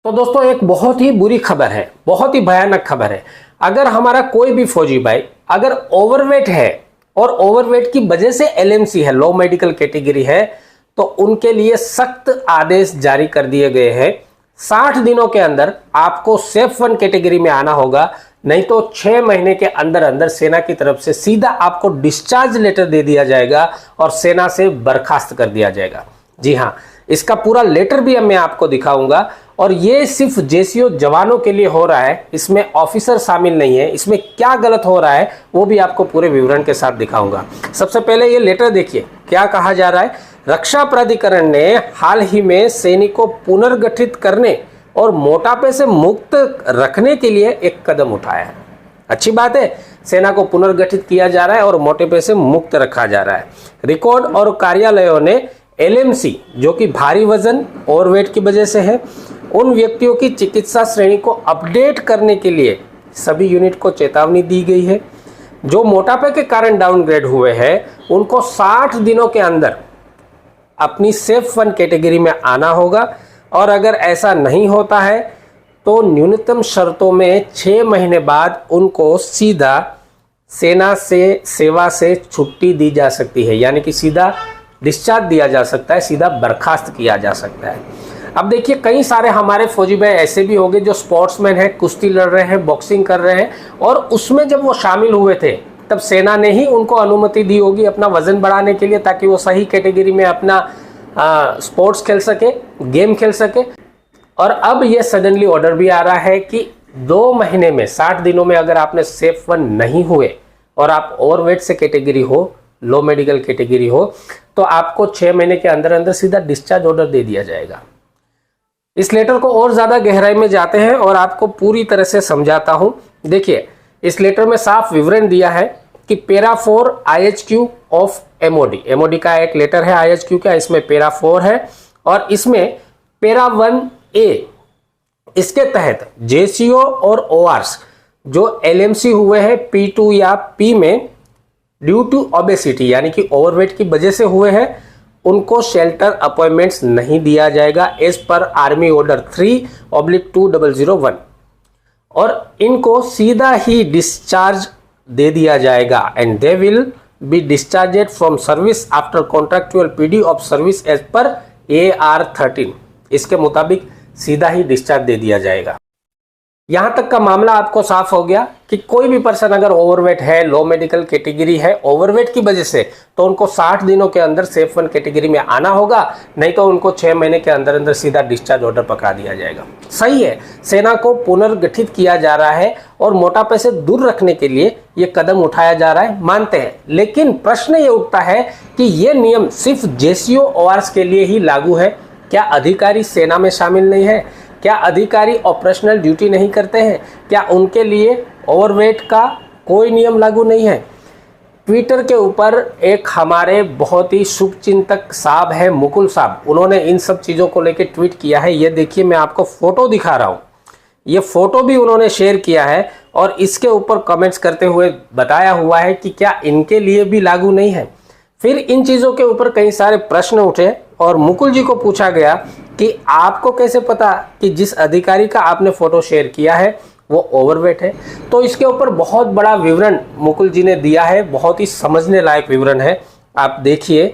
तो दोस्तों एक बहुत ही बुरी खबर है, बहुत ही भयानक खबर है। अगर हमारा कोई भी फौजी भाई अगर ओवरवेट है और ओवरवेट की वजह से एलएमसी है, लो मेडिकल कैटेगरी है, तो उनके लिए सख्त आदेश जारी कर दिए गए हैं। 60 दिनों के अंदर आपको सेफ 1 कैटेगरी में आना होगा, नहीं तो 6 महीने के अंदर अंदर सेना की तरफ से सीधा आपको डिस्चार्ज लेटर दे दिया जाएगा और सेना से बर्खास्त कर दिया जाएगा। जी हाँ, इसका पूरा लेटर भी मैं आपको दिखाऊंगा और ये सिर्फ जेसीओ जवानों के लिए हो रहा है, इसमें ऑफिसर शामिल नहीं है। इसमें क्या गलत हो रहा है वो भी आपको पूरे विवरण के साथ दिखाऊंगा। सबसे पहले ये लेटर देखिए, क्या कहा जा रहा है। रक्षा प्राधिकरण ने हाल ही में सैनिकों को पुनर्गठित करने और मोटापे से मुक्त रखने के लिए एक कदम उठाया है। अच्छी बात है, सेना को पुनर्गठित किया जा रहा है और मोटापे से मुक्त रखा जा रहा है। रिकॉर्ड और कार्यालयों ने एलएमसी जो कि भारी वजन ओवरवेट की वजह से है, उन व्यक्तियों की चिकित्सा श्रेणी को अपडेट करने के लिए सभी यूनिट को चेतावनी दी गई है। जो मोटापे के कारण डाउनग्रेड हुए हैं उनको 60 दिनों के अंदर अपनी सेफ 1 कैटेगरी में आना होगा और अगर ऐसा नहीं होता है तो न्यूनतम शर्तों में 6 महीने बाद उनको सीधा सेना से सेवा से छुट्टी दी जा सकती है, यानी कि सीधा डिस्चार्ज दिया जा सकता है, सीधा बर्खास्त किया जा सकता है। अब देखिए, कई सारे हमारे फौजी भाई ऐसे भी होंगे जो स्पोर्ट्समैन हैं, कुश्ती लड़ रहे हैं, बॉक्सिंग कर रहे हैं, और उसमें जब वो शामिल हुए थे तब सेना ने ही उनको अनुमति दी होगी अपना वजन बढ़ाने के लिए, ताकि वो सही कैटेगरी में अपना स्पोर्ट्स खेल सके, गेम खेल सके। और अब ये सडनली ऑर्डर भी आ रहा है कि 2 महीने में 60 दिनों में अगर आपने सेफ 1 नहीं हुए और आप ओवरवेट से कैटेगरी हो, लो मेडिकल कैटेगरी हो, तो आपको 6 महीने के अंदर अंदर सीधा डिस्चार्ज ऑर्डर दे दिया जाएगा। इस लेटर को और ज्यादा गहराई में जाते हैं और आपको पूरी तरह से समझाता हूं। देखिए, इस लेटर में साफ विवरण दिया है कि पैरा 4 IHQ ऑफ एमओडी का एक लेटर है IHQ का, इसमें पैरा 4 है और इसमें पैरा 1A, इसके तहत जेसीओ और ओआरस जो एलएमसी हुए हैं P2 या P में ड्यू टू ओबेसिटी यानी कि ओवरवेट की वजह से हुए हैं, उनको शेल्टर अपॉइंटमेंट्स नहीं दिया जाएगा एज पर आर्मी ऑर्डर 3/2001 और इनको सीधा ही डिस्चार्ज दे दिया जाएगा and they will be discharged from service after contractual period of service as per AR 13। इसके मुताबिक सीधा ही डिस्चार्ज दे दिया जाएगा। यहां तक का मामला आपको साफ हो गया कि कोई भी पर्सन अगर ओवरवेट है, लो मेडिकल कैटेगरी है, ओवरवेट की वजह से, तो उनको 60 दिनों के अंदर सेफ 1 कैटेगरी में आना होगा, नहीं तो उनको 6 महीने के अंदर अंदर सीधा डिस्चार्ज ऑर्डर पकड़ा दिया जाएगा। सही है, सेना को पुनर्गठित किया जा रहा है और मोटापे से दूर रखने के लिए ये कदम उठाया जा रहा है, मानते हैं। लेकिन प्रश्न ये उठता है कि ये नियम सिर्फ जेसीओ ओआरएस के लिए ही लागू है। क्या अधिकारी सेना में शामिल नहीं है? क्या अधिकारी ऑपरेशनल ड्यूटी नहीं करते हैं? क्या उनके लिए ओवरवेट का कोई नियम लागू नहीं है? ट्विटर के ऊपर एक हमारे बहुत ही शुभचिंतक साहब है, मुकुल साहब, उन्होंने इन सब चीज़ों को लेकर ट्वीट किया है। ये देखिए, मैं आपको फोटो दिखा रहा हूँ, ये फोटो भी उन्होंने शेयर किया है और इसके ऊपर कमेंट्स करते हुए बताया हुआ है कि क्या इनके लिए भी लागू नहीं है। फिर इन चीज़ों के ऊपर कई सारे प्रश्न उठे और मुकुल जी को पूछा गया कि आपको कैसे पता कि जिस अधिकारी का आपने फोटो शेयर किया है वो ओवरवेट है। तो इसके ऊपर बहुत बड़ा विवरण मुकुल जी ने दिया है, बहुत ही समझने लायक विवरण है। आप देखिए,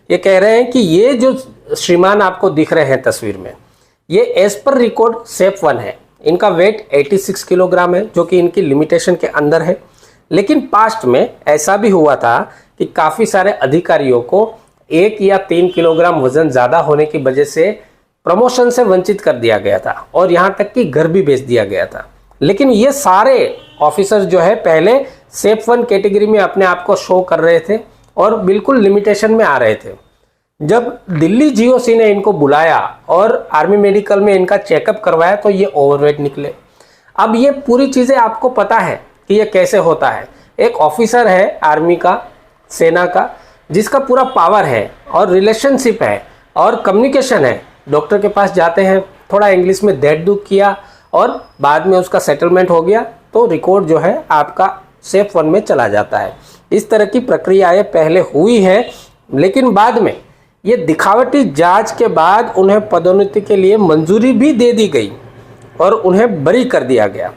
ये कह रहे हैं कि ये जो श्रीमान आपको दिख रहे हैं तस्वीर में, ये एज पर रिकॉर्ड सेफ 1 है। इनका वेट 86 किलोग्राम है, जो कि इनकी लिमिटेशन के अंदर है। लेकिन पास्ट में ऐसा भी हुआ था कि काफ़ी सारे अधिकारियों को 1 या 3 किलोग्राम वजन ज़्यादा होने की वजह से प्रमोशन से वंचित कर दिया गया था और यहाँ तक कि घर भी बेच दिया गया था। लेकिन ये सारे ऑफिसर्स जो है पहले सेफ 1 कैटेगरी में अपने आप को शो कर रहे थे और बिल्कुल लिमिटेशन में आ रहे थे। जब दिल्ली जीओसी ने इनको बुलाया और आर्मी मेडिकल में इनका चेकअप करवाया तो ये ओवरवेट निकले। अब ये पूरी चीज़ें आपको पता है कि ये कैसे होता है। एक ऑफिसर है आर्मी का, सेना का, जिसका पूरा पावर है और रिलेशनशिप है और कम्युनिकेशन है। डॉक्टर के पास जाते हैं, थोड़ा इंग्लिश में दैट डू किया और बाद में उसका सेटलमेंट हो गया तो रिकॉर्ड जो है आपका सेफ 1 में चला जाता है। इस तरह की प्रक्रियाएं पहले हुई है, लेकिन बाद में ये दिखावटी जांच के बाद उन्हें पदोन्नति के लिए मंजूरी भी दे दी गई। और उन्हें बरी कर दिया गया।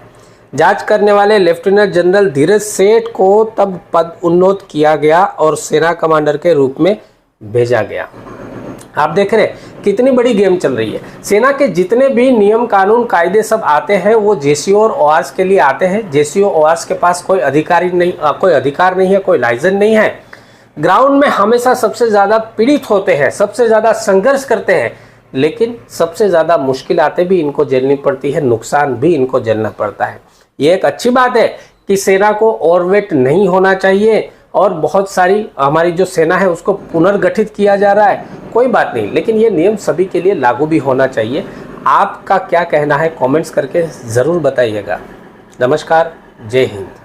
जांच करने वाले लेफ्टिनेंट जनरल धीरज सेठ को तब पद उन्नत किया गया और सेना कमांडर के रूप में भेजा गया। आप देख रहे हैं कितनी बड़ी गेम चल रही है। सेना के जितने भी नियम कानून कायदे सब आते हैं वो जेसीओ और ओआरएस के लिए आते हैं। जेसीओ ओआरएस के पास कोई अधिकार नहीं है, कोई लाइसेंस नहीं है। ग्राउंड में हमेशा सबसे ज़्यादा पीड़ित होते हैं, सबसे ज़्यादा संघर्ष करते हैं, लेकिन सबसे ज़्यादा मुश्किलातें भी इनको झेलनी पड़ती है, नुकसान भी इनको झेलना पड़ता है। ये एक अच्छी बात है कि सेना को ओवरवेट नहीं होना चाहिए और बहुत सारी हमारी जो सेना है उसको पुनर्गठित किया जा रहा है, कोई बात नहीं, लेकिन ये नियम सभी के लिए लागू भी होना चाहिए। आपका क्या कहना है कमेंट्स करके ज़रूर बताइएगा। नमस्कार, जय हिंद।